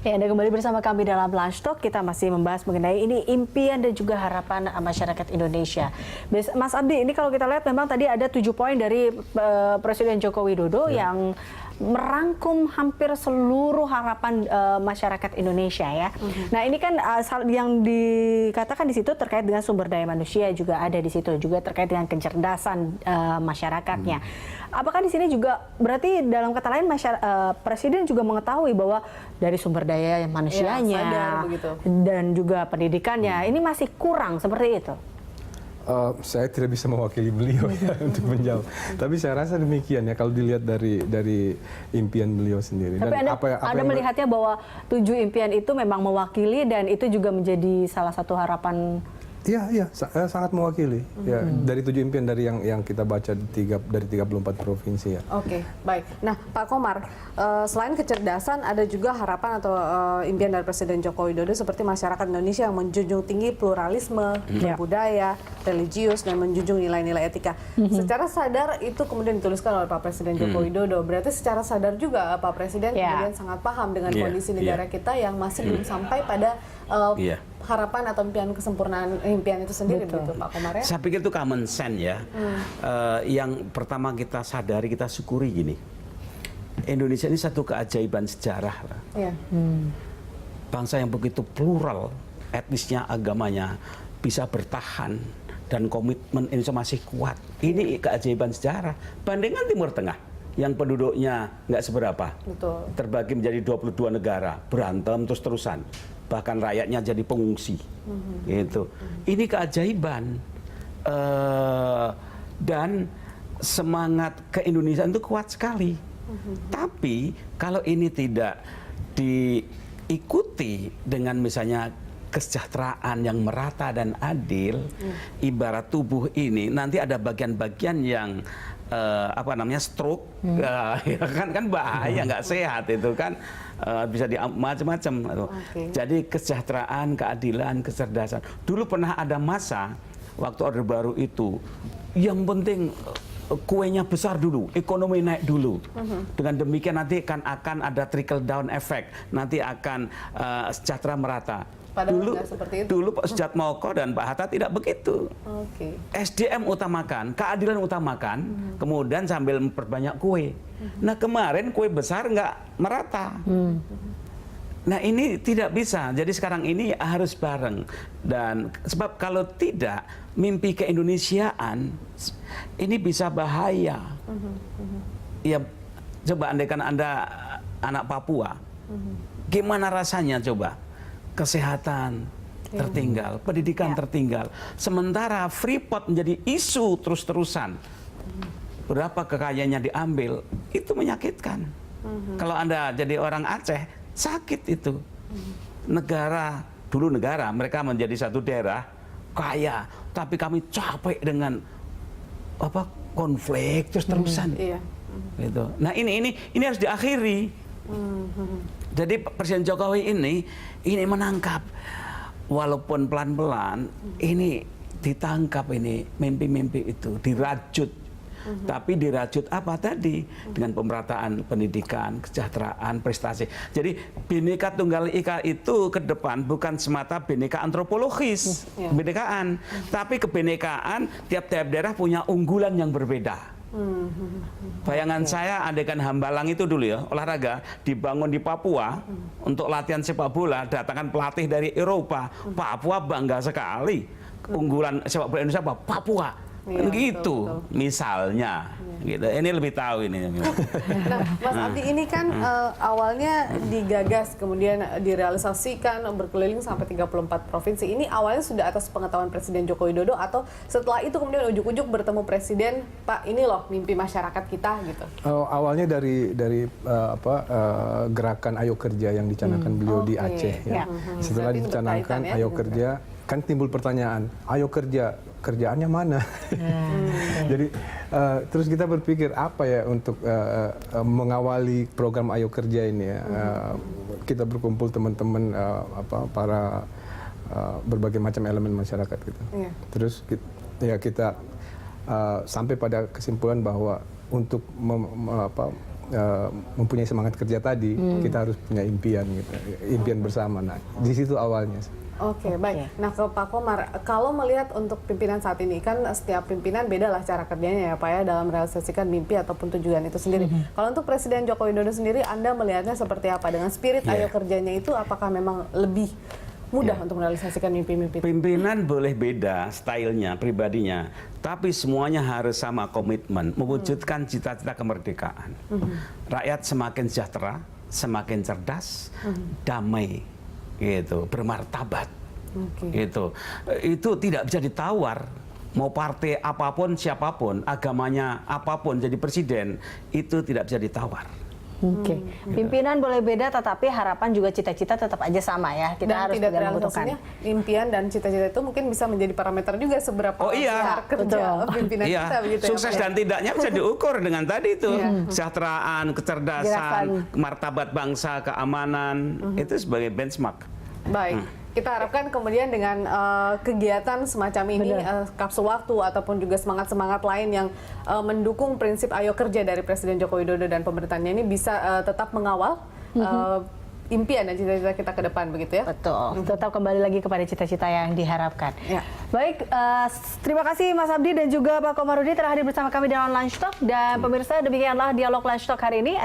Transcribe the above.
Ya, Anda kembali bersama kami dalam Lunch Talk. Kita masih membahas mengenai ini impian dan juga harapan masyarakat Indonesia. Mas Abdi, ini kalau kita lihat memang tadi ada 7 poin dari Presiden Joko Widodo yang merangkum hampir seluruh harapan masyarakat Indonesia ya. Nah, ini kan yang dikatakan di situ terkait dengan sumber daya manusia juga ada di situ, juga terkait dengan kecerdasan masyarakatnya. Apakah di sini juga berarti dalam kata lain Presiden juga mengetahui bahwa dari sumber daya manusianya dan juga pendidikannya ini masih kurang seperti itu? Saya tidak bisa mewakili beliau ya untuk menjawab. Tapi saya rasa demikian ya kalau dilihat dari impian beliau sendiri. Tapi dan Anda melihatnya bahwa 7 impian itu memang mewakili dan itu juga menjadi salah satu harapan. Iya, sangat mewakili. Ya, dari 7 impian dari yang kita baca dari 34 provinsi ya. Oke, baik. Nah, Pak Komar, selain kecerdasan ada juga harapan atau impian dari Presiden Joko Widodo seperti masyarakat Indonesia yang menjunjung tinggi pluralisme, budaya, religius, dan menjunjung nilai-nilai etika. Secara sadar itu kemudian dituliskan oleh Pak Presiden Joko Widodo. Berarti secara sadar juga Pak Presiden kemudian sangat paham dengan kondisi negara kita yang masih belum sampai pada harapan atau impian kesempurnaan impian itu sendiri, begitu Pak Komar ya? Saya pikir itu common sense ya. Yang pertama kita sadari, kita syukuri gini. Indonesia ini satu keajaiban sejarah. Bangsa yang begitu plural, etnisnya, agamanya, bisa bertahan dan komitmen Indonesia masih kuat. Ini keajaiban sejarah. Bandingkan Timur Tengah yang penduduknya nggak seberapa, terbagi menjadi 22 negara, berantem terus-terusan. Bahkan rakyatnya jadi pengungsi, gitu. Ini keajaiban dan semangat keindonesiaan itu kuat sekali. Tapi kalau ini tidak diikuti dengan misalnya kesejahteraan yang merata dan adil, ibarat tubuh ini nanti ada bagian-bagian yang stroke, kan bahaya, nggak sehat itu kan. Bisa macam-macam. Jadi kesejahteraan, keadilan, kecerdasan. Dulu pernah ada masa waktu Orde Baru itu yang penting kuenya besar dulu, ekonomi naik dulu. Dengan demikian nanti akan ada trickle down effect, nanti akan sejahtera merata. Dulu Pak Sujatmoko dan Pak Hatta tidak begitu. SDM utamakan, keadilan utamakan, kemudian sambil memperbanyak kue. Nah kemarin kue besar nggak merata. Nah ini tidak bisa. Jadi sekarang ini harus bareng. Dan sebab kalau tidak, mimpi keindonesiaan ini bisa bahaya. Ya coba andaikan Anda anak Papua, gimana rasanya coba? Kesehatan tertinggal, pendidikan tertinggal. Sementara Freeport menjadi isu terus-terusan. Berapa kekayaannya diambil, itu menyakitkan. Kalau Anda jadi orang Aceh, sakit itu. Dulu negara, mereka menjadi satu daerah kaya, tapi kami capek dengan konflik terus-terusan. Gitu. Nah ini harus diakhiri. Jadi Presiden Jokowi ini menangkap, walaupun pelan-pelan, ini ditangkap ini mimpi-mimpi itu, dirajut. Tapi dirajut apa tadi? Dengan pemerataan pendidikan, kesejahteraan, prestasi. Jadi Bhinneka Tunggal Ika itu ke depan bukan semata bhinneka antropologis, kebinekaan, tapi kebinekaan tiap-tiap daerah punya unggulan yang berbeda. Bayangan saya andaikan Hambalang itu dulu ya, olahraga dibangun di Papua untuk latihan sepak bola, datangkan pelatih dari Eropa, Papua bangga sekali. Unggulan sepak bola Indonesia apa? Papua. Betul. Misalnya gitu. Ini lebih tahu ini. Nah, Mas Abdi ini kan awalnya digagas, kemudian direalisasikan, berkeliling sampai 34 provinsi. Ini awalnya sudah atas pengetahuan Presiden Joko Widodo atau setelah itu kemudian ujuk-ujuk bertemu Presiden, Pak ini loh mimpi masyarakat kita gitu? Awalnya dari gerakan Ayo Kerja yang dicanangkan beliau di Aceh. Ya. Setelah dicanangkan Ayo Kerja, kan timbul pertanyaan, ayo kerja, kerjaannya mana? Jadi terus kita berpikir apa ya untuk mengawali program Ayo Kerja ini ya. Kita berkumpul teman-teman para berbagai macam elemen masyarakat gitu. Terus kita sampai pada kesimpulan bahwa untuk mempunyai semangat kerja tadi, kita harus punya impian gitu, impian bersama. Nah, di situ awalnya. Oke, baik. Nah, ke Pak Komar, kalau melihat untuk pimpinan saat ini, kan setiap pimpinan beda lah cara kerjanya ya Pak ya, dalam merealisasikan mimpi ataupun tujuan itu sendiri. Kalau untuk Presiden Joko Widodo sendiri, Anda melihatnya seperti apa? Dengan spirit ayo kerjanya itu, apakah memang lebih mudah untuk merealisasikan mimpi-mimpi? Pimpinan boleh beda stylenya, pribadinya, tapi semuanya harus sama komitmen, mewujudkan cita-cita kemerdekaan. Rakyat semakin sejahtera, semakin cerdas, damai, gitu, bermartabat, gitu. Itu tidak bisa ditawar. Mau partai apapun, siapapun, agamanya apapun, jadi presiden, itu tidak bisa ditawar. Oke, pimpinan boleh beda, tetapi harapan juga cita-cita tetap aja sama ya. Kita Dan harus tidak membutuhkan. impian dan cita-cita itu mungkin bisa menjadi parameter juga seberapa besar kerja pimpinan kita begitu sukses ya, Pak, dan tidaknya bisa diukur dengan tadi itu kesejahteraan, kecerdasan, martabat bangsa, keamanan, itu sebagai benchmark. Baik, kita harapkan kemudian dengan kegiatan semacam ini, kapsul waktu ataupun juga semangat-semangat lain yang mendukung prinsip ayo kerja dari Presiden Joko Widodo dan pemerintahnya ini bisa tetap mengawal impian dan cita-cita kita ke depan begitu ya. Betul, tetap kembali lagi kepada cita-cita yang diharapkan. Ya. Baik, terima kasih Mas Abdi dan juga Pak Komarudin telah hadir bersama kami dalam Lunch Talk. Dan pemirsa, demikianlah dialog Lunch Talk hari ini.